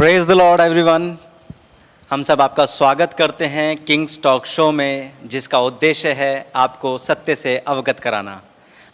Praise the Lord everyone. हम सब आपका स्वागत करते हैं किंग्स टॉक शो में, जिसका उद्देश्य है आपको सत्य से अवगत कराना।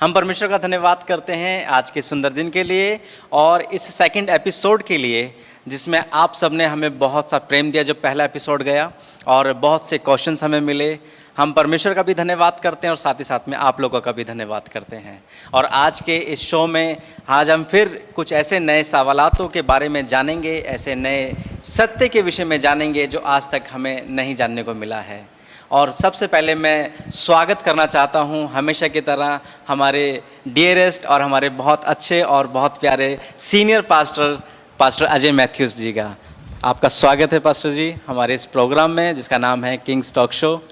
हम परमेश्वर का धन्यवाद करते हैं आज के सुंदर दिन के लिए और इस सेकंड एपिसोड के लिए, जिसमें आप सब ने हमें बहुत सा प्रेम दिया जब पहला एपिसोड गया और बहुत से क्वेश्चंस हमें मिले। हम परमेश्वर का भी धन्यवाद करते हैं और साथ ही साथ में आप लोगों का भी धन्यवाद करते हैं। और आज के इस शो में आज हम फिर कुछ ऐसे नए सवालातों के बारे में जानेंगे, ऐसे नए सत्य के विषय में जानेंगे जो आज तक हमें नहीं जानने को मिला है। और सबसे पहले मैं स्वागत करना चाहता हूं हमेशा की तरह हमारे डियरेस्ट और हमारे बहुत अच्छे और बहुत प्यारे सीनियर पास्टर अजय मैथ्यूस जी का। आपका स्वागत है पास्टर जी हमारे इस प्रोग्राम में, जिसका नाम है किंग्स टॉक शो।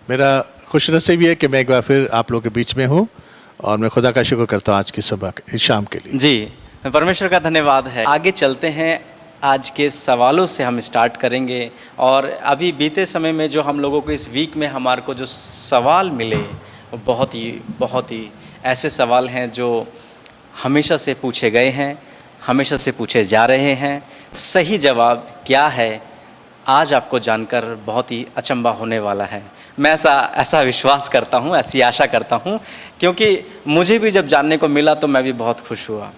मेरा खुशनसीबी है कि मैं एक बार फिर आप लोगों के बीच में हूँ और मैं खुदा का शुक्र करता हूँ आज की सभा इस शाम के लिए। जी, परमेश्वर का धन्यवाद है। आगे चलते हैं, आज के सवालों से हम स्टार्ट करेंगे। और अभी बीते समय में जो हम लोगों को इस वीक में हमारे को जो सवाल मिले वो बहुत ही ऐसे सवाल हैं जो हमेशा से पूछे गए हैं, हमेशा से पूछे जा रहे हैं। सही जवाब क्या है आज आपको जानकर बहुत ही अचंभा होने वाला है। मैं ऐसा विश्वास करता हूँ, ऐसी आशा करता हूँ, क्योंकि मुझे भी जब जानने को मिला तो मैं भी बहुत खुश हुआ।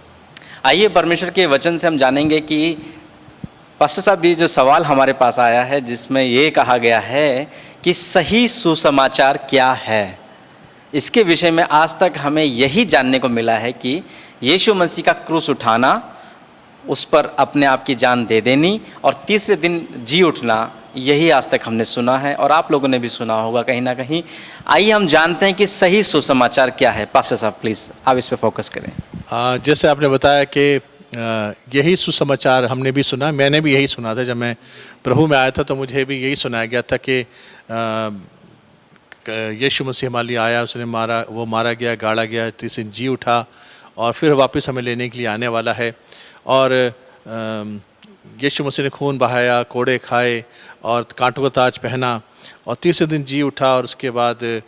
आइए परमेश्वर के वचन से हम जानेंगे कि पास्टर साहब भी जो सवाल हमारे पास आया है, जिसमें ये कहा गया है कि सही सुसमाचार क्या है। इसके विषय में आज तक हमें यही जानने को मिला है कि यीशु मसीह का क्रूस उठाना, उस पर अपने आप की जान दे देनी और तीसरे दिन जी उठना, यही आज तक हमने सुना है और आप लोगों ने भी सुना होगा कहीं ना कहीं। आइए हम जानते हैं कि सही सुसमाचार क्या है। पास्टर साहब प्लीज़ आप इस पर फोकस करें। जैसे आपने बताया कि यही सुसमाचार हमने भी सुना, मैंने भी यही सुना था। जब मैं प्रभु में आया था तो मुझे भी यही सुनाया गया था कि यीशु मसीह हमारे लिए आया, उसने मारा गया, गाड़ा गया, तीसरे दिन जी उठा और फिर वापस हमें लेने के लिए आने वाला है। और यीशु मसीह ने खून बहाया, कोड़े खाए और कांटों का ताज पहना और तीसरे दिन जी उठा और उसके बाद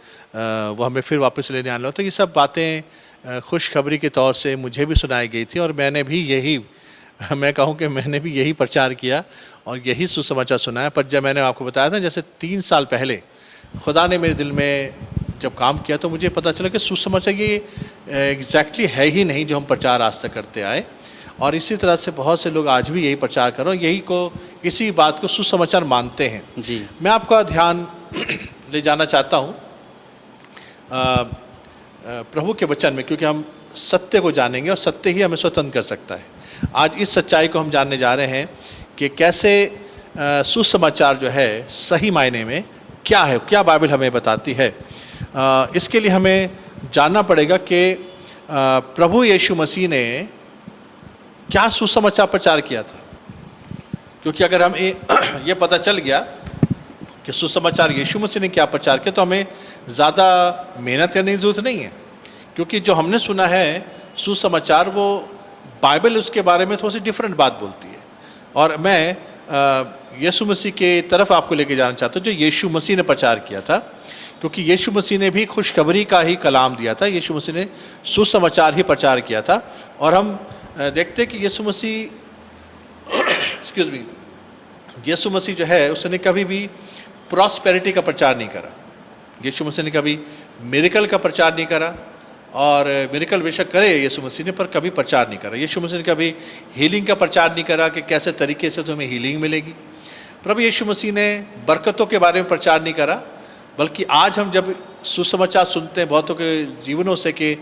वो हमें फिर वापस लेने आने वाला। तो ये सब बातें खुशखबरी के तौर से मुझे भी सुनाई गई थी और मैंने भी यही प्रचार किया और यही सुसमाचार सुनाया। पर जब मैंने आपको बताया था, जैसे 3 साल पहले खुदा ने मेरे दिल में जब काम किया तो मुझे पता चला कि सुसमाचार ये एग्जैक्टली है ही नहीं जो हम प्रचार आज तक करते आए। और इसी तरह से बहुत से लोग आज भी यही प्रचार करो, इसी बात को सुसमाचार मानते हैं। जी, मैं आपका ध्यान ले जाना चाहता हूँ प्रभु के वचन में, क्योंकि हम सत्य को जानेंगे और सत्य ही हमें स्वतंत्र कर सकता है। आज इस सच्चाई को हम जानने जा रहे हैं कि कैसे सुसमाचार जो है सही मायने में क्या है, क्या बाइबल हमें बताती है। इसके लिए हमें जानना पड़ेगा कि प्रभु यीशु मसीह ने क्या सुसमाचार प्रचार किया था। क्योंकि अगर हम ये पता चल गया कि सुसमाचार यीशु मसीह ने क्या प्रचार किया तो हमें ज़्यादा मेहनत करने की ज़रूरत नहीं है। क्योंकि जो हमने सुना है सुसमाचार, वो बाइबल उसके बारे में थोड़ी सी डिफरेंट बात बोलती है। और मैं यीशु मसीह के तरफ आपको लेके जाना चाहता हूँ जो यीशु मसीह ने प्रचार किया था। क्योंकि यीशु मसीह ने भी खुशखबरी का ही कलाम दिया था, यीशु मसीह ने सुसमाचार ही प्रचार किया था। और हम देखते हैं कि यीशु मसीह जो है उसने कभी भी प्रॉस्पेरिटी का प्रचार नहीं करा। यीशु मसीह ने कभी मिरेकल का प्रचार नहीं करा, और मिरेकल बेशक करे यीशु मसीह ने, पर कभी प्रचार नहीं करा। यीशु मसीह ने कभी हीलिंग का प्रचार नहीं करा कि कैसे तरीके से तुम्हें हीलिंग मिलेगी। प्रभु यीशु मसीह ने बरकतों के बारे में प्रचार नहीं करा। बल्कि आज हम जब सुसमाचार सुनते हैं बहुतों के जीवनों से कि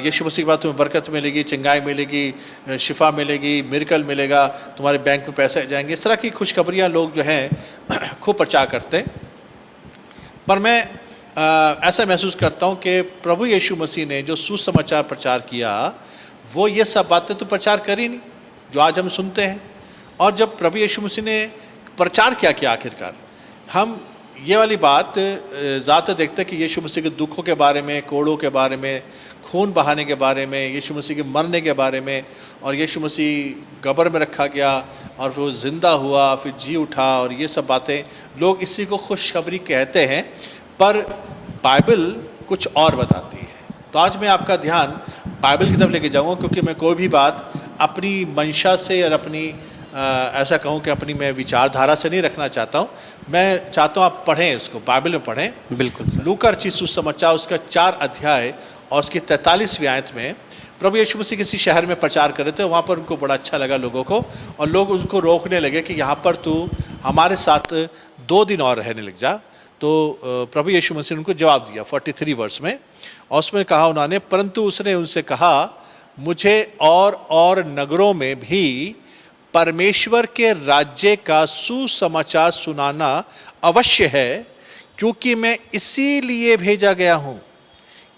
यीशु मसीह के बाद तुम्हें बरकत मिलेगी, चंगाई मिलेगी, शिफा मिलेगी, मिरेकल मिलेगा, तुम्हारे बैंक में पैसे जाएंगे, इस तरह की खुशखबरियाँ लोग जो हैं खूब प्रचार करते हैं। पर मैं ऐसा महसूस करता हूँ कि प्रभु यीशु मसीह ने जो सुसमाचार प्रचार किया वो ये सब बातें तो प्रचार करी नहीं जो आज हम सुनते हैं। और जब प्रभु यीशु मसीह ने प्रचार किया आखिरकार, हम ये वाली बात ज़्यादातर देखते हैं कि यीशु मसीह के दुखों के बारे में, कोड़ों के बारे में, खून बहाने के बारे में, यीशु मसीह के मरने के बारे में, और यीशु मसीह कब्र में रखा गया और फिर वो ज़िंदा हुआ, फिर जी उठा, और ये सब बातें लोग इसी को खुशखबरी कहते हैं। पर बाइबल कुछ और बताती है। तो आज मैं आपका ध्यान बाइबल की तरफ लेके जाऊँगा, क्योंकि मैं कोई भी बात अपनी मंशा से और अपनी ऐसा कहूँ कि अपनी मैं विचारधारा से नहीं रखना चाहता हूँ, मैं चाहता हूँ आप पढ़ें, इसको बाइबल में पढ़ें। बिल्कुल सर। लूका रचित सुसमाचार उसका 4 अध्याय और उसकी 43वीं आयत में प्रभु यीशु मसीह किसी शहर में प्रचार कर रहे थे। वहाँ पर उनको बड़ा अच्छा लगा लोगों को, और लोग उनको रोकने लगे कि यहाँ पर तू हमारे साथ 2 दिन और रहने लग जा। तो प्रभु यीशु मसीह ने उनको जवाब दिया 43 वर्ष में, और उसमें कहा उन्होंने, परंतु उसने उनसे कहा, मुझे और नगरों में भी परमेश्वर के राज्य का सुसमाचार सुनाना अवश्य है, क्योंकि मैं इसीलिए भेजा गया हूँ।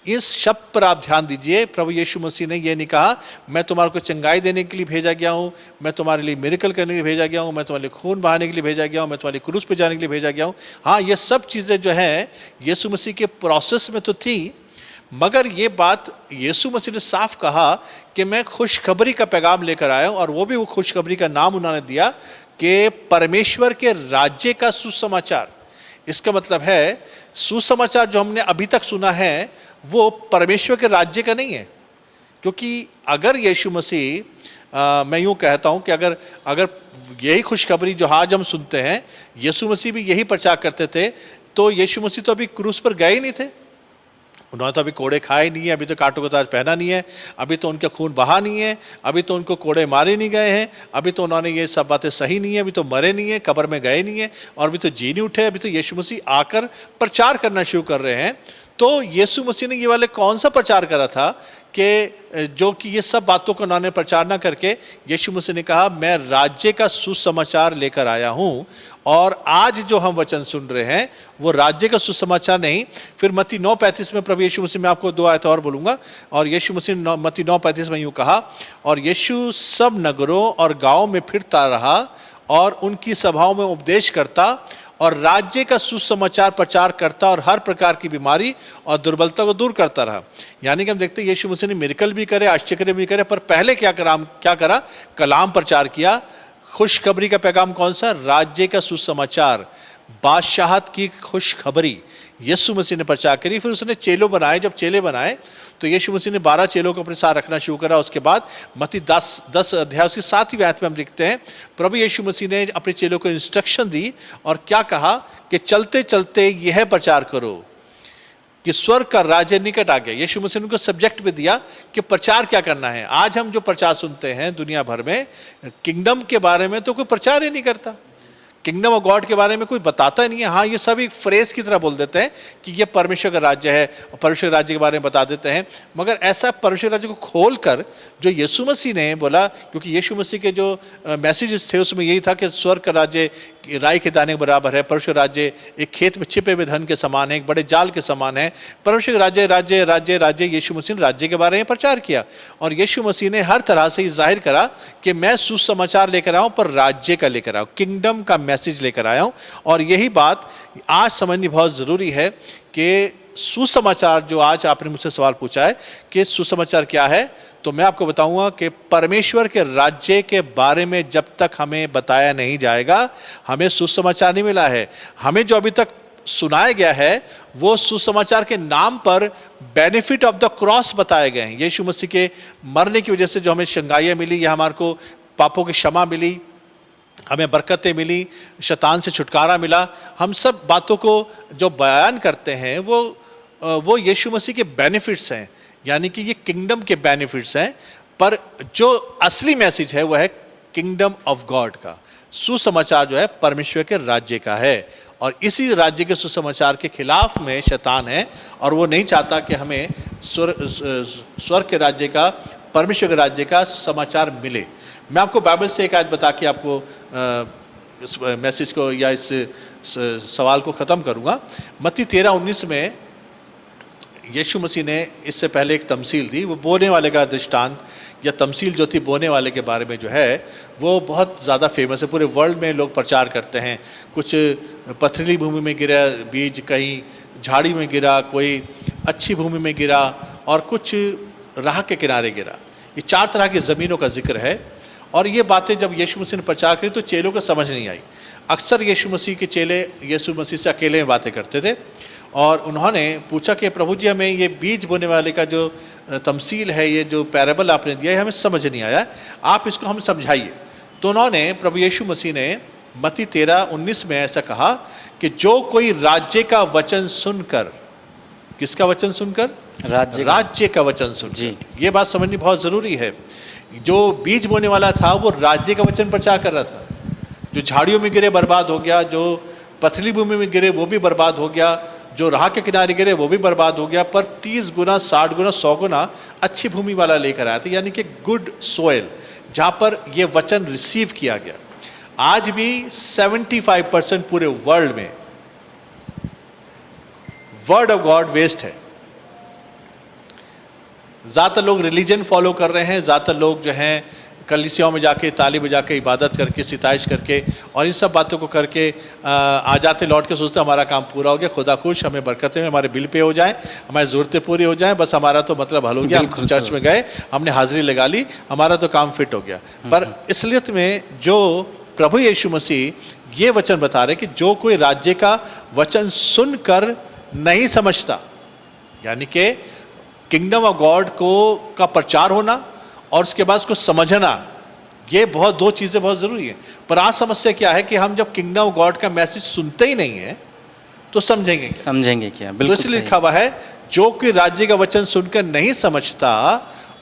इस शब्द पर आप ध्यान दीजिए। प्रभु यीशु मसीह ने यह नहीं कहा मैं तुम्हारे को चंगाई देने के लिए भेजा गया हूँ, मैं तुम्हारे लिए मिरेकल करने के लिए भेजा गया हूँ, मैं तुम्हारे लिए खून बहाने के लिए भेजा गया हूँ, मैं तुम्हारे क्रूस पे जाने के लिए भेजा गया हूँ। हाँ, ये सब चीज़ें जो हैं यीशु मसीह के प्रोसेस में तो थी, मगर ये बात यीशु मसीह ने साफ कहा कि मैं खुशखबरी का पैगाम लेकर आया हूँ, और वो भी वो खुशखबरी का नाम उन्होंने दिया कि परमेश्वर के राज्य का सुसमाचार। इसका मतलब है सुसमाचार जो हमने अभी तक सुना है वो परमेश्वर के राज्य का नहीं है, क्योंकि अगर यीशु मसीह मैं यूँ कहता हूँ कि अगर यही खुशखबरी जो आज हम सुनते हैं, यीशु मसीह भी यही प्रचार करते थे, तो यीशु मसीह तो अभी क्रूस पर गए ही नहीं थे। उन्होंने तो अभी कोड़े खाए नहीं है, अभी तो कांटों का ताज पहना नहीं है, अभी तो उनका खून बहा नहीं है, अभी तो उनको कोड़े मारे नहीं गए हैं, अभी तो उन्होंने ये सब बातें सही नहीं है, अभी तो मरे नहीं है, कब्र में गए नहीं है, और अभी तो जी नहीं उठे। अभी तो यीशु मसीह आकर प्रचार करना शुरू कर रहे हैं। तो यीशु मसीह ने ये वाले कौन सा प्रचार करा था कि जो कि ये सब बातों को उन्होंने प्रचार ना करके यीशु मसीह ने कहा मैं राज्य का सुसमाचार लेकर आया हूँ। और आज जो हम वचन सुन रहे हैं वो राज्य का सुसमाचार नहीं। फिर मत्ती 9:35 में प्रभु यीशु मसीह, मैं आपको 2 आयत और बोलूँगा, और यीशु मसीह मत्ती 9:35 में यूँ कहा, और यीशु सब नगरों और गाँव में फिरता रहा और उनकी सभाओं में उपदेश करता और राज्य का सुसमाचार प्रचार करता और हर प्रकार की बीमारी और दुर्बलता को दूर करता रहा। यानी कि हम देखते हैं यीशु मसीह ने मिरेकल भी करे, आश्चर्य भी करे, पर पहले क्या करा? कलाम प्रचार किया। खुशखबरी का पैगाम कौन सा? राज्य का सुसमाचार, बादशाहत की खुशखबरी यीशु मसीह ने प्रचार करी। फिर उसने चेलों बनाए। जब चेले बनाए तो यीशु मसीह ने 12 चेलों को अपने साथ रखना शुरू करा। उसके बाद मत्ती 10 अध्याय उसकी 7वीं आयत में हम देखते हैं प्रभु यीशु मसीह ने अपने चेलों को इंस्ट्रक्शन दी और क्या कहा कि चलते चलते यह प्रचार करो कि स्वर्ग का राज्य निकट आ गया। यीशु मसीह ने उनको सब्जेक्ट भी दिया कि प्रचार क्या करना है। आज हम जो प्रचार सुनते हैं दुनिया भर में, किंगडम के बारे में तो कोई प्रचार ही नहीं करता, किंगडम ऑफ गॉड के बारे में कोई बताता नहीं है। हाँ, ये सब एक फ्रेज की तरह बोल देते हैं कि ये परमेश्वर का राज्य है और परमेश्वर के राज्य के बारे में बता देते हैं, मगर ऐसा परमेश्वर राज्य को खोल कर जो यीशु मसीह ने बोला, क्योंकि यीशु मसीह के जो मैसेजेस थे उसमें यही था कि स्वर्ग का राज्य राई के दाने के बराबर है, परमेश्वर राज्य एक खेत में छिपे हुए धन के समान है, एक बड़े जाल के समान है। परमेश्वर राज्य राज्य राज्य राज्य यीशु मसीह ने राज्य के बारे में प्रचार किया और यीशु मसीह ने हर तरह से जाहिर करा कि मैं सुसमाचार लेकर आऊँ, पर राज्य का लेकर आऊँ, किंगडम का मैसेज लेकर आया हूँ। और यही बात आज समझनी बहुत ज़रूरी है कि सुसमाचार, जो आज आपने मुझसे सवाल पूछा है कि सुसमाचार क्या है, तो मैं आपको बताऊंगा कि परमेश्वर के राज्य के बारे में जब तक हमें बताया नहीं जाएगा, हमें सुसमाचार नहीं मिला है। हमें जो अभी तक सुनाया गया है वो सुसमाचार के नाम पर बेनिफिट ऑफ द क्रॉस बताए गए हैं। यीशु मसीह के मरने की वजह से जो हमें शंगाइयाँ मिली या हमारे को पापों की क्षमा मिली, हमें बरकतें मिली, शैतान से छुटकारा मिला, हम सब बातों को जो बयान करते हैं वो यीशु मसीह के बेनिफिट्स हैं, यानी कि ये किंगडम के बेनिफिट्स हैं। पर जो असली मैसेज है वो है किंगडम ऑफ गॉड का। सुसमाचार जो है परमेश्वर के राज्य का है, और इसी राज्य के सुसमाचार के खिलाफ में शैतान है और वो नहीं चाहता कि हमें स्वर्ग के राज्य का, परमेश्वर के राज्य का समाचार मिले। मैं आपको बाइबल से एक आयत बता के आपको इस मैसेज को या इस सवाल को ख़त्म करूँगा। मत्ती 13:19 में यीशु मसीह ने इससे पहले एक तमसील दी। वो बोने वाले का दृष्टांत या तमसील जो थी बोने वाले के बारे में जो है वो बहुत ज़्यादा फेमस है, पूरे वर्ल्ड में लोग प्रचार करते हैं। कुछ पथरीली भूमि में गिरा बीज, कहीं झाड़ी में गिरा, कोई अच्छी भूमि में गिरा और कुछ राह के किनारे गिरा। ये 4 तरह की ज़मीनों का जिक्र है। और ये बातें जब यीशु मसीह ने प्रचार करी तो चेलों को समझ नहीं आई। अक्सर यीशु मसीह के चेले यीशु मसीह से अकेले में बातें करते थे और उन्होंने पूछा कि प्रभु जी, हमें ये बीज बोने वाले का जो तमसील है, ये जो पैराबल आपने दिया है, हमें समझ नहीं आया, आप इसको हम समझाइए। तो उन्होंने, प्रभु यीशु मसीह ने मत्ती 13:19 में ऐसा कहा कि जो कोई राज्य का वचन सुनकर, किसका वचन सुनकर? राज्य का वचन सुनकर। ये बात समझनी बहुत ज़रूरी है। जो बीज बोने वाला था वो राज्य का वचन प्रचार कर रहा था। जो झाड़ियों में गिरे बर्बाद हो गया, जो पथली भूमि में गिरे वो भी बर्बाद हो गया, जो राह के किनारे गिरे वो भी बर्बाद हो गया, पर 30 गुना, 60 गुना, 100 गुना अच्छी भूमि वाला लेकर आया था, यानी कि गुड सोयल, जहाँ पर ये वचन रिसीव किया गया। आज भी 75% पूरे वर्ल्ड में वर्ड ऑफ गॉड वेस्ट है। ज़्यादातर लोग रिलीजन फॉलो कर रहे हैं, ज़्यादातर लोग जो हैं कलीसियाओं में जाके, ताली बजा के, इबादत करके, सिताइश करके और इन सब बातों को करके आ जाते, लौट के सोचते हमारा काम पूरा हो गया, खुदा खुश, हमें बरकतें, हमारे बिल पे हो जाए, हमारी ज़रूरतें पूरी हो जाएं, बस हमारा तो मतलब हल हो गया, हम चर्च में गए, हमने हाजिरी लगा ली, हमारा तो काम फिट हो गया। पर इसलिए में जो प्रभु यीशु मसीह ये वचन बता रहे कि जो कोई राज्य का वचन सुनकर नहीं समझता, यानी कि किंगडम ऑफ गॉड को का प्रचार होना और उसके बाद उसको समझना, ये बहुत, दो चीज़ें बहुत ज़रूरी है। पर आज समस्या क्या है कि हम जब किंगडम ऑफ गॉड का मैसेज सुनते ही नहीं है तो समझेंगे क्या? बिल्कुल। तो इसलिए लिखा हुआ है, जो कोई राज्य का वचन सुनकर नहीं समझता,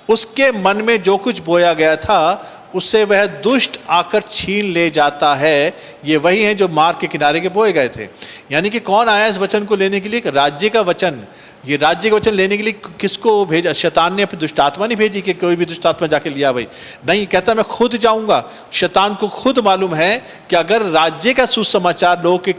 उसके मन में जो कुछ बोया गया था उससे वह दुष्ट आकर छीन ले जाता है। ये वही है जो मार्ग के किनारे के बोए गए थे। यानी कि कौन आया इस वचन को लेने के लिए? राज्य का वचन। ये राज्य का वचन लेने के लिए किसको भेजा? शैतान ने अपनी दुष्टात्मा नहीं भेजी कि कोई भी दुष्टात्मा जाके लिया भाई, नहीं, कहता मैं खुद जाऊंगा। शैतान को खुद मालूम है कि अगर राज्य का सुसमाचार लोगों के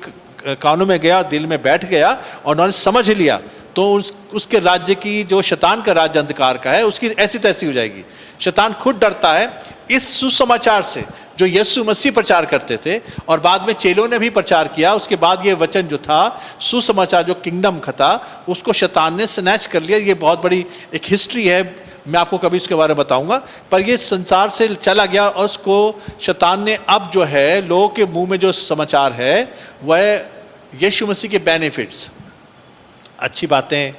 कानों में गया, दिल में बैठ गया और उन्होंने समझ लिया, तो उसके राज्य की, जो शैतान का राज्य अंधकार का है, उसकी ऐसी तैसी हो जाएगी। शैतान खुद डरता है इस सुसमाचार से जो यीशु मसीह प्रचार करते थे और बाद में चेलों ने भी प्रचार किया। उसके बाद ये वचन जो था, सुसमाचार जो किंगडम का था, उसको शैतान ने स्नैच कर लिया। ये बहुत बड़ी एक हिस्ट्री है, मैं आपको कभी इसके बारे में बताऊंगा। पर ये संसार से चला गया और उसको शैतान ने अब जो है लोगों के मुंह में जो समाचार है वह यीशु मसीह के बेनिफिट्स, अच्छी बातें,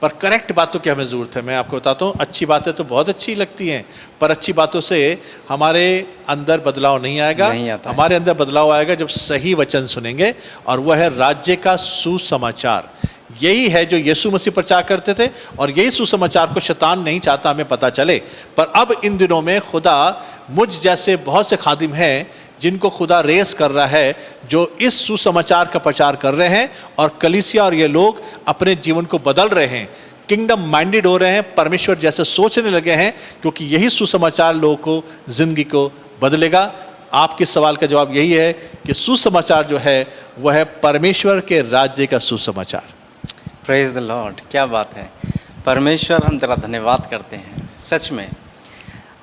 पर करेक्ट बातों की हमें ज़रूरत है। मैं आपको बताता हूँ, अच्छी बातें तो बहुत अच्छी लगती हैं, पर अच्छी बातों से हमारे अंदर बदलाव नहीं आएगा। हमारे अंदर बदलाव आएगा जब सही वचन सुनेंगे, और वह है राज्य का सुसमाचार। यही है जो यीशु मसीह प्रचार करते थे, और यही सुसमाचार को शैतान नहीं चाहता हमें पता चले। पर अब इन दिनों में खुदा मुझ जैसे बहुत से खादिम हैं जिनको खुदा रेस कर रहा है, जो इस सुसमाचार का प्रचार कर रहे हैं, और कलीसिया और ये लोग अपने जीवन को बदल रहे हैं, किंगडम माइंडेड हो रहे हैं, परमेश्वर जैसे सोचने लगे हैं, क्योंकि यही सुसमाचार लोगों को, जिंदगी को बदलेगा। आपके सवाल का जवाब यही है कि सुसमाचार जो है वह है परमेश्वर के राज्य का सुसमाचार। प्रेज द लॉर्ड, क्या बात है। परमेश्वर, हम तेरा धन्यवाद करते हैं। सच में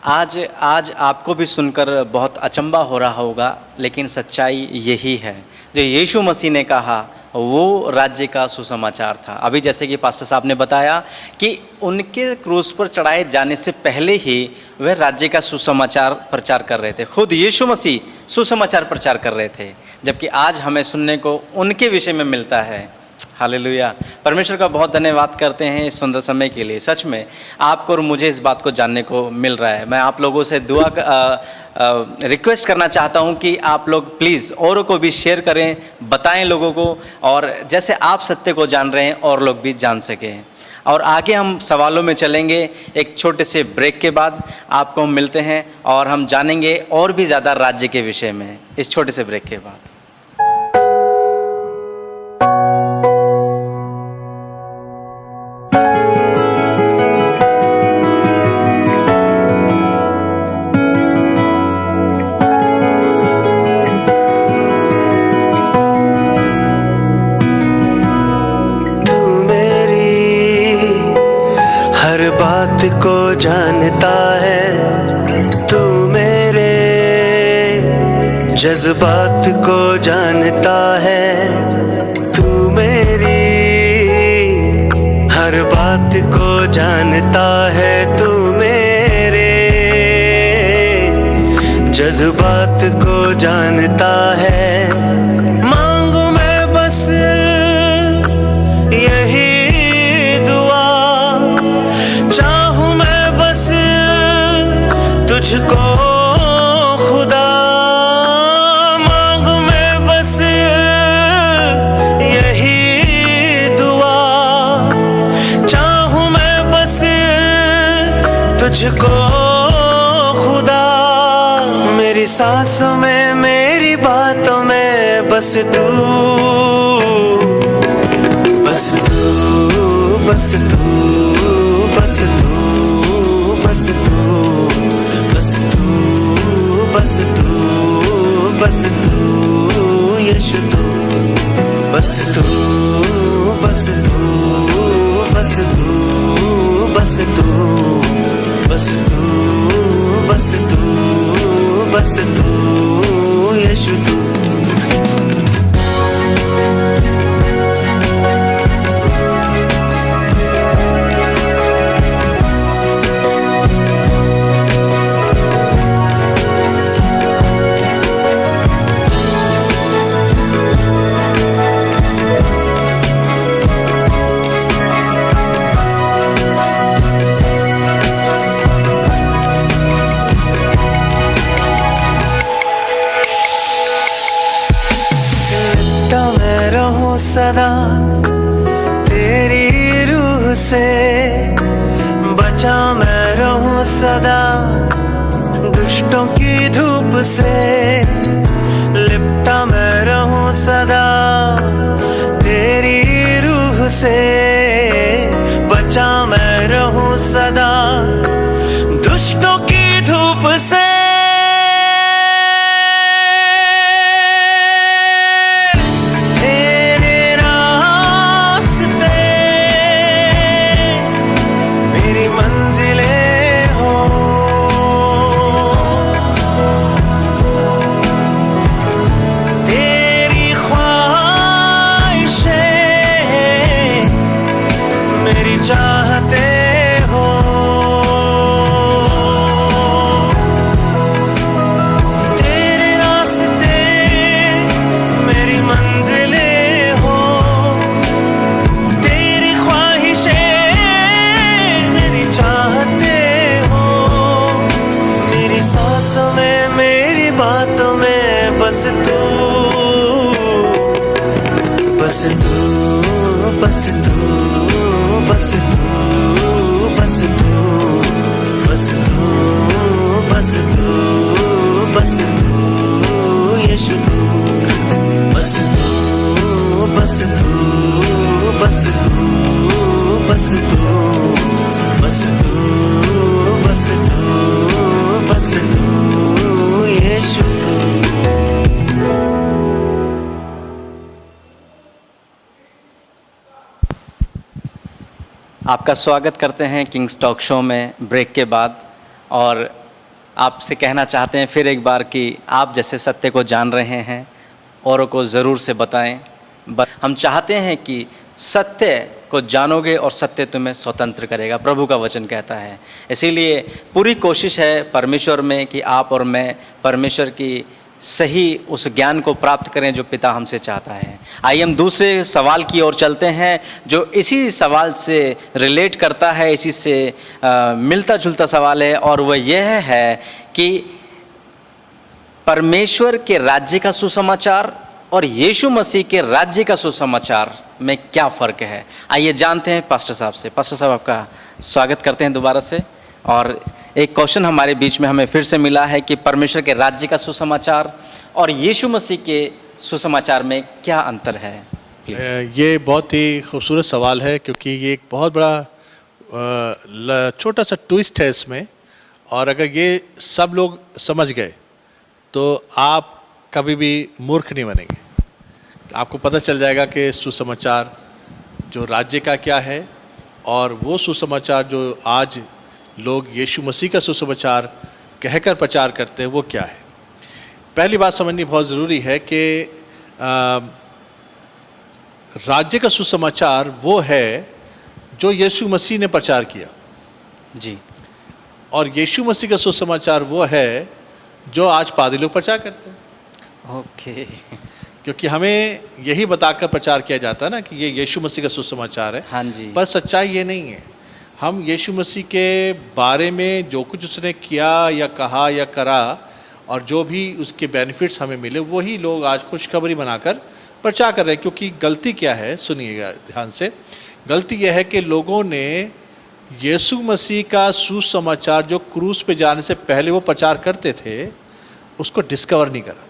आज आपको भी सुनकर बहुत अचंभा हो रहा होगा, लेकिन सच्चाई यही है जो यीशु मसीह ने कहा, वो राज्य का सुसमाचार था। अभी जैसे कि पास्टर साहब ने बताया कि उनके क्रूस पर चढ़ाए जाने से पहले ही वह राज्य का सुसमाचार प्रचार कर रहे थे। खुद यीशु मसीह सुसमाचार प्रचार कर रहे थे, जबकि आज हमें सुनने को उनके विषय में मिलता है। हालेलुया। परमेश्वर का बहुत धन्यवाद करते हैं इस सुंदर समय के लिए। सच में आपको और मुझे इस बात को जानने को मिल रहा है। मैं आप लोगों से रिक्वेस्ट करना चाहता हूं कि आप लोग प्लीज़ औरों को भी शेयर करें, बताएं लोगों को, और जैसे आप सत्य को जान रहे हैं और लोग भी जान सकें। और आगे हम सवालों में चलेंगे। एक छोटे से ब्रेक के बाद आपको हम मिलते हैं और हम जानेंगे और भी ज़्यादा राज्य के विषय में, इस छोटे से ब्रेक के बाद। को जानता है, तू मेरे जज्बात को जानता है, तू मेरी हर बात को जानता है, तू मेरे जज्बात को जानता है। मांगू मैं बस यही तुझको खुदा, में मेरी बातों में बस तू, बस तू, बस तू, बस तू, बस तू, बस तू, बस तू, बस तू, यीशु तू, बस तू, बस तू, बस तू, बस तू, बस तू, बस तू, बस तू, यीशु तू। सदा तेरी रूह से बचा मैं रहूं सदा, दुष्टों की धूप से लिपटा मैं रहूं सदा, तेरी रूह से बचा मैं रहूं सदा, दुष्टों की धूप से। चाहते हो तेरे रास्ते मेरी मंजिलें हो, तेरी ख्वाहिशें मेरी चाहते हो, मेरी सांसों में मेरी बातों में बस तू, बस तू, बस तू, बस तू, बस तू, बस तू, बस तू, बस तू, यीशु तू, बस तू, बस तू, बस तू, बस तू, बस तू, बस तू, बस तू, यीशु तू। आपका स्वागत करते हैं किंग्स टॉक शो में ब्रेक के बाद, और आपसे कहना चाहते हैं फिर एक बार कि आप जैसे सत्य को जान रहे हैं औरों को ज़रूर से बताएं। हम चाहते हैं कि सत्य को जानोगे और सत्य तुम्हें स्वतंत्र करेगा, प्रभु का वचन कहता है। इसीलिए पूरी कोशिश है परमेश्वर में कि आप और मैं परमेश्वर की सही उस ज्ञान को प्राप्त करें जो पिता हमसे चाहता है। आइए हम दूसरे सवाल की ओर चलते हैं जो इसी सवाल से रिलेट करता है, इसी से मिलता जुलता सवाल है, और वह यह है कि परमेश्वर के राज्य का सुसमाचार और यीशु मसीह के राज्य का सुसमाचार में क्या फ़र्क है। आइए जानते हैं पास्टर साहब से। पास्टर साहब, आपका स्वागत करते हैं दोबारा से। और एक क्वेश्चन हमारे बीच में हमें फिर से मिला है कि परमेश्वर के राज्य का सुसमाचार और यीशु मसीह के सुसमाचार में क्या अंतर है। ये बहुत ही खूबसूरत सवाल है, क्योंकि ये एक बहुत बड़ा छोटा सा ट्विस्ट है इसमें, और अगर ये सब लोग समझ गए तो आप कभी भी मूर्ख नहीं बनेंगे। आपको पता चल जाएगा कि सुसमाचार जो राज्य का क्या है, और वो सुसमाचार जो आज लोग यीशु मसीह का सुसमाचार कहकर प्रचार करते हैं वो क्या है। पहली बात समझनी बहुत ज़रूरी है कि राज्य का सुसमाचार वो है जो यीशु मसीह ने प्रचार किया जी, और यीशु मसीह का सुसमाचार वो है जो आज पादरी लोग प्रचार करते हैं। ओके। क्योंकि हमें यही बताकर प्रचार किया जाता है ना कि ये यीशु मसीह का सुसमाचार है। हाँ जी। पर सच्चाई ये नहीं है। हम यीशु मसीह के बारे में जो कुछ उसने किया या कहा या करा और जो भी उसके बेनिफिट्स हमें मिले, वही लोग आज खुशखबरी बनाकर प्रचार कर रहे हैं। क्योंकि गलती क्या है, सुनिएगा ध्यान से। गलती यह है कि लोगों ने यीशु मसीह का सुसमाचार जो क्रूस पे जाने से पहले वो प्रचार करते थे, उसको डिस्कवर नहीं करा।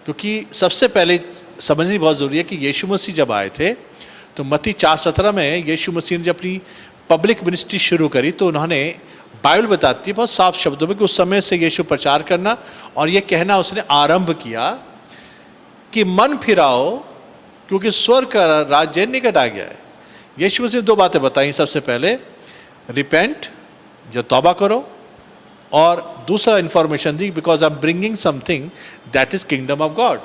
क्योंकि सबसे पहले समझनी बहुत ज़रूरी है कि यीशु मसीह जब आए थे तो मत्ती 4:17 में यीशु मसीह ने जब अपनी पब्लिक मिनिस्ट्री शुरू करी तो उन्होंने, बाइबल बताती है बहुत साफ शब्दों में कि उस समय से यीशु प्रचार करना और ये कहना उसने आरंभ किया कि मन फिराओ क्योंकि स्वर्ग का राज्य निकट आ गया है। यीशु मसीह ने 2 बातें बताई, सबसे पहले रिपेंट, जो तौबा करो, और दूसरा information the because I am bringing something that is kingdom of God.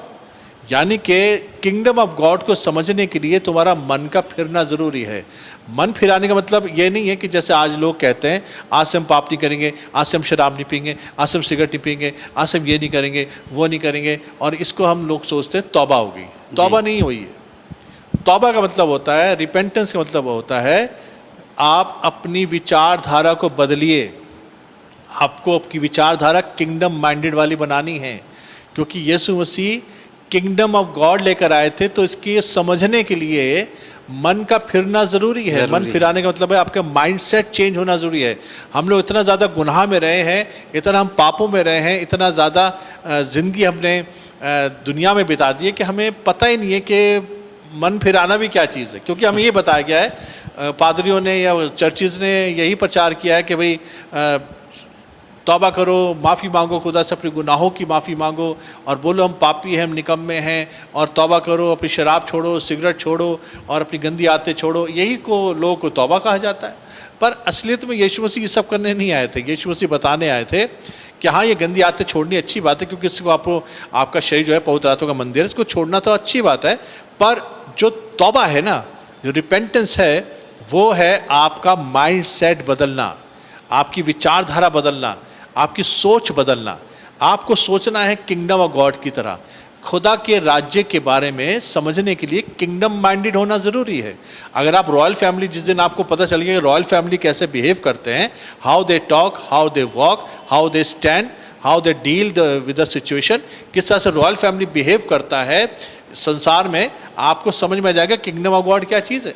यानी कि किंगडम ऑफ गॉड को समझने के लिए तुम्हारा मन का फिरना ज़रूरी है। मन फिराने का मतलब ये नहीं है कि जैसे आज लोग कहते हैं आज से हम पाप नहीं करेंगे, आज से हम शराब नहीं पीएंगे, आज से हम सिगरेट नहीं पीएंगे, आज से हम ये नहीं करेंगे, वो नहीं करेंगे, और इसको हम लोग सोचते हैं तौबा होगी। तौबा नहीं हुई है। तौबा का मतलब होता है, रिपेंटेंस का मतलब होता है आप अपनी विचारधारा को बदलिए। आपको आपकी विचारधारा किंगडम माइंडेड वाली बनानी है, क्योंकि यीशु मसीह किंगडम ऑफ गॉड लेकर आए थे। तो इसके समझने के लिए मन का फिरना ज़रूरी है। मन फिराने का मतलब है आपका माइंडसेट चेंज होना ज़रूरी है। हम लोग इतना ज़्यादा गुनाह में रहे हैं, इतना हम पापों में रहे हैं, इतना ज़्यादा ज़िंदगी हमने दुनिया में बिता दी है कि हमें पता ही नहीं है कि मन फिराना भी क्या चीज़ है। क्योंकि हमें ये बताया गया है, पादरियों ने या चर्चिज़ ने यही प्रचार किया है कि भाई तौबा करो, माफ़ी मांगो, खुदा से अपने गुनाहों की माफ़ी मांगो और बोलो हम पापी हैं, हम निकम्मे हैं, और तौबा करो, अपनी शराब छोड़ो, सिगरेट छोड़ो और अपनी गंदी आदतें छोड़ो। यही को लोगों को तौबा कहा जाता है। पर असलियत में यीशु मसीह ये सब करने नहीं आए थे। यीशु मसीह बताने आए थे कि हाँ, ये गंदी आदतें छोड़नी अच्छी बात है, क्योंकि इसको आपका शरीर जो है पवित्र आत्मा का मंदिर है, इसको छोड़ना तो अच्छी बात है। पर जो तौबा है ना, जो रिपेंटेंस है, वो है आपका माइंड सेट बदलना, आपकी विचारधारा बदलना, आपकी सोच बदलना। आपको सोचना है किंगडम ऑफ गॉड की तरह। खुदा के राज्य के बारे में समझने के लिए किंगडम माइंडेड होना ज़रूरी है। अगर आप रॉयल फैमिली, जिस दिन आपको पता चल गया कि रॉयल फैमिली कैसे बिहेव करते हैं, how they talk, how they walk, how they stand, how they deal with the situation, किस तरह से रॉयल फैमिली बिहेव करता है संसार में, आपको समझ में आ जाएगा किंगडम ऑफ गॉड क्या चीज़ है।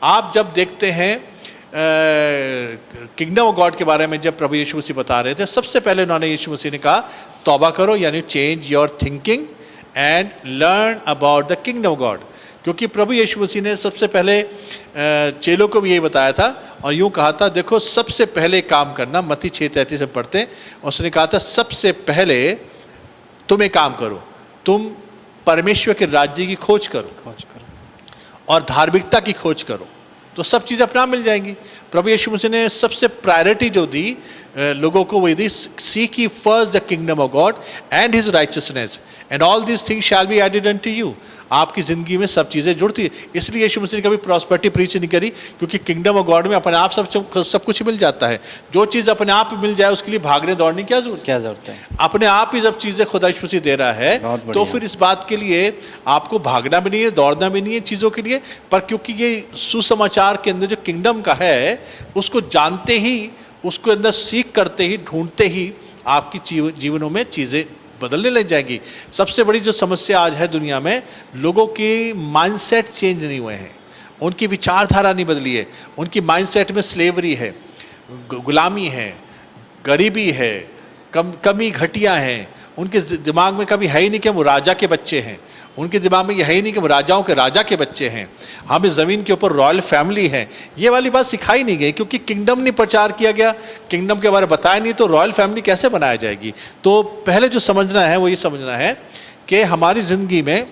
आप जब देखते हैं किंगडम ऑफ गॉड के बारे में जब प्रभु यीशु मसीह बता रहे थे, सबसे पहले उन्होंने यीशु मसीह ने कहा तौबा करो, यानी change your thinking and learn about the kingdom of God. क्योंकि प्रभु यीशु मसीह ने सबसे पहले चेलों को भी यही बताया था और यूँ कहा था, देखो सबसे पहले काम करना, मत्ती 6:33 में पढ़ते हैं, उसने कहा था सबसे पहले तुम एक काम करो, तुम परमेश्वर के राज्य की खोज करो और धार्मिकता की खोज करो, तो सब चीज़ें अपने आप मिल जाएंगी। प्रभु यीशु मसीह ने सबसे प्रायोरिटी जो दी लोगों को, वही दी, seek ye first the kingdom of God and his righteousness and all these things shall be added unto you। आपकी ज़िंदगी में सब चीज़ें जुड़ती है। इसलिए यीशु मसीह ने कभी प्रॉस्पेरिटी प्रीच नहीं करी, क्योंकि किंगडम ऑफ गॉड में अपने आप सब कुछ मिल जाता है। जो चीज़ अपने आप मिल जाए उसके लिए भागने दौड़ने की क्या जरूरत है। अपने आप ही जब चीज़ें खुदा यीशु मसीह दे रहा है तो फिर इस बात के लिए आपको भागना भी नहीं है, दौड़ना भी नहीं है चीज़ों के लिए। पर क्योंकि ये सुसमाचार के अंदर जो किंगडम का है, उसको जानते ही, उसको अंदर सीख करते ही, ढूंढते ही आपकी जीवनों में चीज़ें बदलने लग जाएगी। सबसे बड़ी जो समस्या आज है दुनिया में, लोगों की माइंडसेट चेंज नहीं हुए हैं, उनकी विचारधारा नहीं बदली है। उनकी माइंडसेट में स्लेवरी है, गुलामी है, गरीबी है, कमी घटिया हैं। उनके दिमाग में कभी है ही नहीं कि हम राजा के बच्चे हैं, उनके दिमाग में ये है ही नहीं कि हम राजाओं के राजा के बच्चे हैं, हम इस ज़मीन के ऊपर रॉयल फैमिली हैं। ये वाली बात सिखाई नहीं गई, क्योंकि किंगडम नहीं प्रचार किया गया, किंगडम के बारे में बताया नहीं, तो रॉयल फैमिली कैसे बनाया जाएगी। तो पहले जो समझना है वो ये समझना है कि हमारी ज़िंदगी में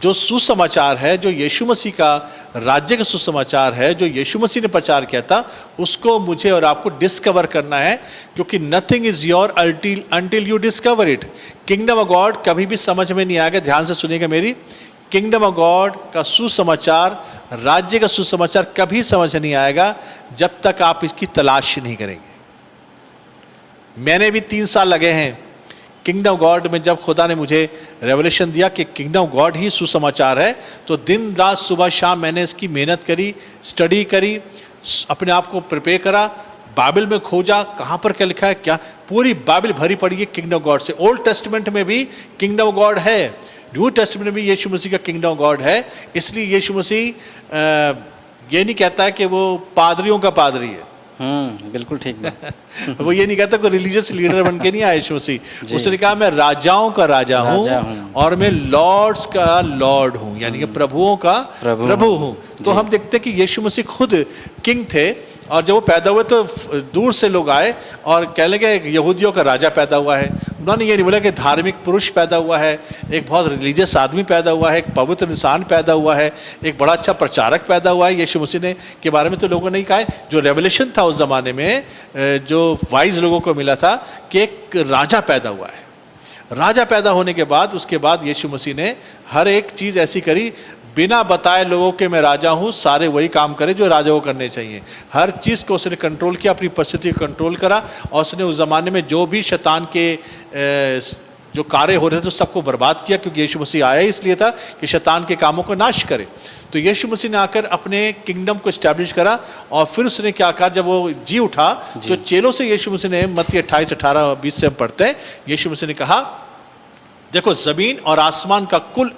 जो सुसमाचार है, जो यीशु मसीह का राज्य का सुसमाचार है, जो यीशु मसीह ने प्रचार किया था, उसको मुझे और आपको डिस्कवर करना है। क्योंकि nothing is your until you discover it. Kingdom of God कभी भी समझ में नहीं आएगा। ध्यान से सुनिएगा मेरी, किंगडम ऑफ गॉड का सुसमाचार, राज्य का सुसमाचार कभी समझ नहीं आएगा जब तक आप इसकी तलाश नहीं करेंगे। मैंने भी 3 साल लगे हैं किंगडम गॉड में। जब खुदा ने मुझे रेवलेशन दिया कि किंगडम गॉड ही सुसमाचार है, तो दिन रात सुबह शाम मैंने इसकी मेहनत करी, स्टडी करी, अपने आप को प्रिपेयर करा, बाइबल में खोजा कहाँ पर क्या लिखा है, क्या पूरी बाइबल भरी पड़ी है किंगडम गॉड से। ओल्ड टेस्टमेंट में भी किंगडम गॉड है, न्यू टेस्टमेंट में भी यीशु मसीह का किंगडम गॉड है। इसलिए यीशु मसीह ये नहीं कहता है कि वो पादरियों का पादरी है, बिल्कुल ठीक बात। वो ये नहीं कहता कोई रिलीजियस लीडर बन के नहीं आया यीशु मसीह। उसने कहा मैं राजाओं का राजा हूँ और मैं लॉर्ड्स का लॉर्ड हूँ, यानी कि प्रभुओं का प्रभु हूँ। तो हम देखते हैं कि यीशु मसीह खुद किंग थे, और जब वो पैदा हुए तो दूर से लोग आए और कह लगे यहूदियों का राजा पैदा हुआ है। उन्होंने ये नहीं बोला कि धार्मिक पुरुष पैदा हुआ है, एक बहुत रिलीजियस आदमी पैदा हुआ है, एक पवित्र इंसान पैदा हुआ है, एक बड़ा अच्छा प्रचारक पैदा हुआ है। यीशु मसीह ने के बारे में तो लोगों ने कहा है, जो रेवलेशन था उस ज़माने में, जो वाइज लोगों को मिला था कि एक राजा पैदा हुआ है। राजा पैदा होने के बाद उसके बाद यीशु मसीह ने हर एक चीज़ ऐसी करी, बिना बताए लोगों के मैं राजा हूँ, सारे वही काम करे जो राजा को करने चाहिए। हर चीज़ को उसने कंट्रोल किया, अपनी परिस्थिति को कंट्रोल करा, और उसने उस ज़माने में जो भी शैतान के जो कार्य हो रहे थे सबको बर्बाद किया, क्योंकि यीशु मसीह आया इसलिए था कि शैतान के कामों को नाश करे। तो यीशु मसीह ने आकर अपने किंगडम को इस्टेब्लिश करा, और फिर उसने क्या कहा, जब वो जी उठा तो चेलों से यीशु मसीह ने, मत्ती 28:18-20 से हम पढ़ते हैं, यीशु मसीह ने कहा देखो ज़मीन और आसमान का कुल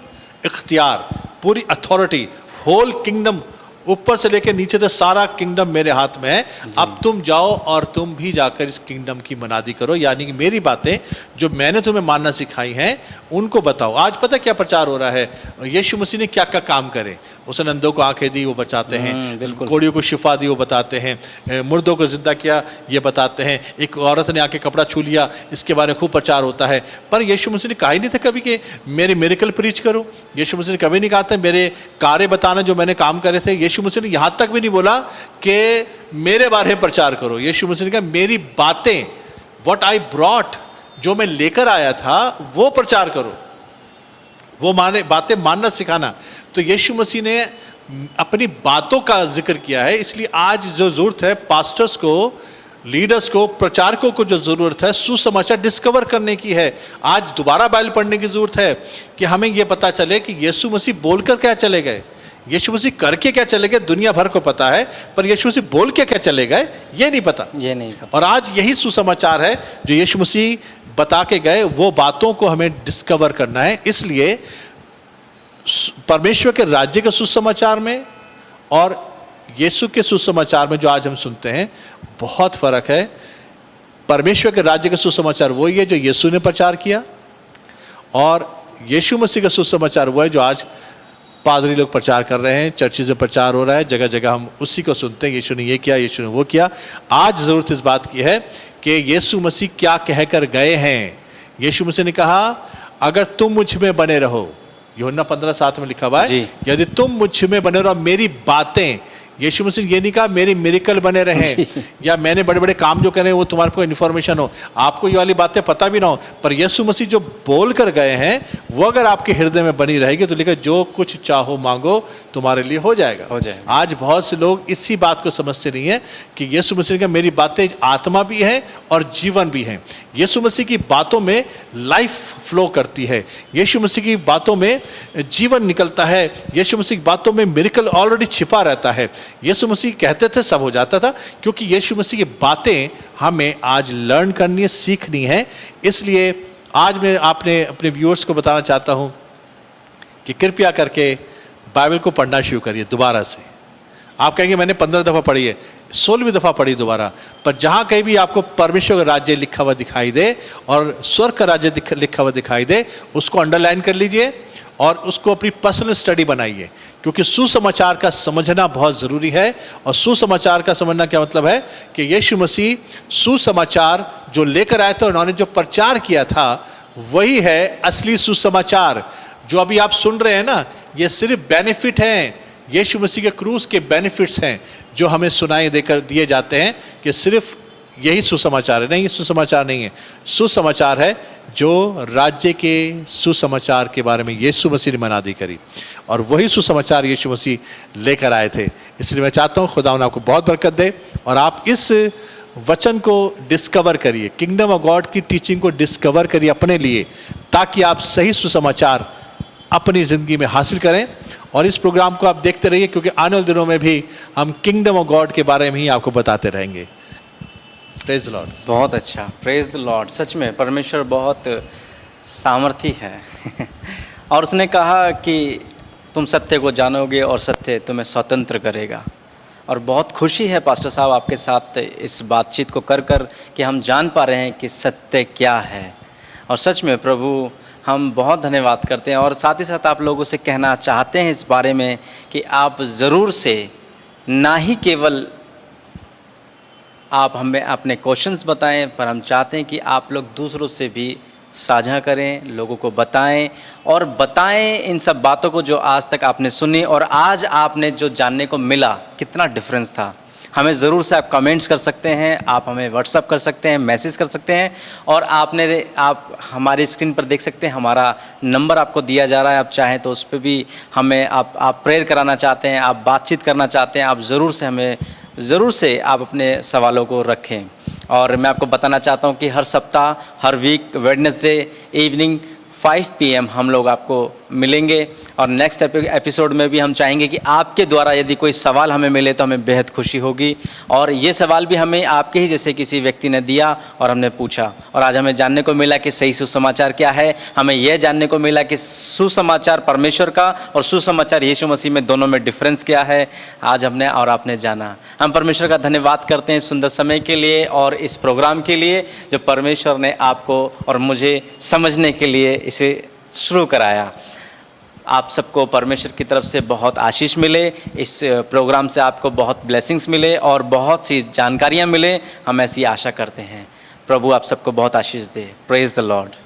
इख्तियार, पूरी अथॉरिटी, होल किंगडम, ऊपर से लेकर नीचे तक सारा किंगडम मेरे हाथ में है। अब तुम जाओ और तुम भी जाकर इस किंगडम की मनादी करो, यानी कि मेरी बातें जो मैंने तुम्हें मानना सिखाई हैं उनको बताओ। आज पता क्या प्रचार हो रहा है, यीशु मसीह ने क्या क्या काम करे। उसने अंधों को आंखें दी, वो बचाते हैं, कोड़ियों को शिफा दी, वो बताते हैं, मुर्दों को जिंदा किया, ये बताते हैं, एक औरत ने आके कपड़ा छू लिया, इसके बारे में खूब प्रचार होता है। पर यीशु मसीह ने कहा ही नहीं था कभी कि मेरे मिरेकल प्रीच करो। यीशु मसीह ने कभी नहीं कहा था मेरे कार्य बताना जो मैंने काम करे थे। यीशु मसीह ने यहाँ तक भी नहीं बोला कि मेरे बारे में प्रचार करो। यीशु मसीह ने कहा मेरी बातें, व्हाट आई ब्रॉट, जो मैं लेकर आया था वो प्रचार करो, वो बातें मानना सिखाना। तो यीशु मसीह ने अपनी बातों का जिक्र किया है। इसलिए आज जो जरूरत है पास्टर्स को, लीडर्स को, प्रचारकों को जो ज़रूरत है सुसमाचार डिस्कवर करने की है। आज दोबारा बाइबल पढ़ने की ज़रूरत है कि हमें यह पता चले कि यीशु मसीह बोलकर क्या चले गए, यीशु मसीह करके क्या चले गए। दुनिया भर को पता है, पर यीशु मसीह बोल के क्या चले गए ये नहीं पता। और आज यही सुसमाचार है जो यीशु मसीह बता के गए, वो बातों को हमें डिस्कवर करना है। इसलिए परमेश्वर के राज्य के सुसमाचार में और यीशु के सुसमाचार में जो आज हम सुनते हैं बहुत फर्क है। परमेश्वर के राज्य का सुसमाचार वही है जो यीशु ने प्रचार किया, और यीशु मसीह का सुसमाचार वो है जो आज पादरी लोग प्रचार कर रहे हैं, चर्चिज में प्रचार हो रहा है, जगह जगह हम उसी को सुनते हैं, यीशु ने ये किया, यीशु ने वो किया। आज ज़रूरत इस बात की है कि यीशु मसीह क्या कहकर गए हैं। यीशु मसीह ने कहा अगर तुम मुझ में बने रहो, यूहन्ना 15:7 में लिखा हुआ है, यदि तुम मुझ में बने रहो, मेरी बातें, यीशु मसीह ये नहीं कहा मेरी मिरेकल बने रहें या मैंने बड़े बड़े काम जो करें वो तुम्हारे को इन्फॉर्मेशन हो, आपको ये वाली बातें पता भी ना हो, पर यीशु मसीह जो बोल कर गए हैं वो अगर आपके हृदय में बनी रहेगी तो लिखा जो कुछ चाहो मांगो तुम्हारे लिए हो जाएगा। आज बहुत से लोग इसी बात को समझते नहीं है कि यीशु मसीह का मेरी बातें आत्मा भी है और जीवन भी है। यीशु मसीह की बातों में लाइफ फ्लो करती है, यीशु मसीह की बातों में जीवन निकलता है, यीशु मसीह की बातों में मिरेकल ऑलरेडी छिपा रहता है। यीशु मसीह कहते थे सब हो जाता था, क्योंकि यीशु मसीह की बातें हमें आज लर्न करनी है, सीखनी है। इसलिए आज मैं अपने व्यूअर्स को बताना चाहता हूं कि कृपया करके बाइबल को पढ़ना शुरू करिए दोबारा से। आप कहेंगे मैंने 15 दफ़ा पढ़ी है, 16वीं दफ़ा पढ़ी दोबारा, पर जहाँ कहीं भी आपको परमेश्वर का राज्य लिखा हुआ दिखाई दे और स्वर्ग का राज्य लिखा हुआ दिखाई दे, उसको अंडरलाइन कर लीजिए और उसको अपनी पर्सनल स्टडी बनाइए, क्योंकि सुसमाचार का समझना बहुत ज़रूरी है। और सुसमाचार का समझना क्या मतलब है कि यीशु मसीह सुसमाचार जो लेकर आए थे, उन्होंने जो प्रचार किया था वही है असली सुसमाचार। जो अभी आप सुन रहे हैं ना, ये सिर्फ बेनिफिट हैं, यीशु मसीह के क्रूस के बेनिफिट्स हैं जो हमें सुनाई देकर दिए जाते हैं कि सिर्फ यही सुसमाचार है। नहीं, ये सुसमाचार नहीं है। सुसमाचार है जो राज्य के सुसमाचार के बारे में यीशु मसीह ने मनादी करी, और वही सुसमाचार यीशु मसीह लेकर आए थे। इसलिए मैं चाहता हूँ खुदा आपको बहुत बरकत दे और आप इस वचन को डिस्कवर करिए, किंगडम ऑफ गॉड की टीचिंग को डिस्कवर करिए अपने लिए, ताकि आप सही सुसमाचार अपनी ज़िंदगी में हासिल करें। और इस प्रोग्राम को आप देखते रहिए, क्योंकि आने वाले दिनों में भी हम किंगडम ऑफ गॉड के बारे में ही आपको बताते रहेंगे। Praise the Lord. बहुत अच्छा, प्रेज द लॉर्ड। सच में परमेश्वर बहुत सामर्थी है और उसने कहा कि तुम सत्य को जानोगे और सत्य तुम्हें स्वतंत्र करेगा। और बहुत खुशी है पास्टर साहब आपके साथ इस बातचीत को कर कर कि हम जान पा रहे हैं कि सत्य क्या है। और सच में प्रभु हम बहुत धन्यवाद करते हैं और साथ ही साथ आप लोगों से कहना चाहते हैं इस बारे में कि आप ज़रूर से ना ही केवल आप हमें अपने क्वेश्चंस बताएं, पर हम चाहते हैं कि आप लोग दूसरों से भी साझा करें, लोगों को बताएं और बताएं इन सब बातों को जो आज तक आपने सुनी और आज आपने जो जानने को मिला, कितना डिफरेंस था। हमें ज़रूर से आप कमेंट्स कर सकते हैं, आप हमें व्हाट्सअप कर सकते हैं, मैसेज कर सकते हैं और आप हमारी स्क्रीन पर देख सकते हैं, हमारा नंबर आपको दिया जा रहा है। आप चाहें तो उस पर भी हमें आप प्रेयर कराना चाहते हैं, आप बातचीत करना चाहते हैं, आप ज़रूर से आप अपने सवालों को रखें। और मैं आपको बताना चाहता हूं कि हर सप्ताह, हर वीक वेडनेसडे इवनिंग 5 PM हम लोग आपको मिलेंगे और नेक्स्ट एपिसोड में भी हम चाहेंगे कि आपके द्वारा यदि कोई सवाल हमें मिले तो हमें बेहद खुशी होगी। और ये सवाल भी हमें आपके ही जैसे किसी व्यक्ति ने दिया और हमने पूछा और आज हमें जानने को मिला कि सही सुसमाचार क्या है। हमें यह जानने को मिला कि सुसमाचार परमेश्वर का और सुसमाचार यीशु मसीह में, दोनों में डिफरेंस क्या है। आज हमने और आपने जाना। हम परमेश्वर का धन्यवाद करते हैं सुंदर समय के लिए और इस प्रोग्राम के लिए जो परमेश्वर ने आपको और मुझे समझने के लिए इसे शुरू कराया। आप सबको परमेश्वर की तरफ से बहुत आशीष मिले, इस प्रोग्राम से आपको बहुत ब्लेसिंग्स मिले और बहुत सी जानकारियां मिले, हम ऐसी आशा करते हैं। प्रभु आप सबको बहुत आशीष दे। Praise the Lord.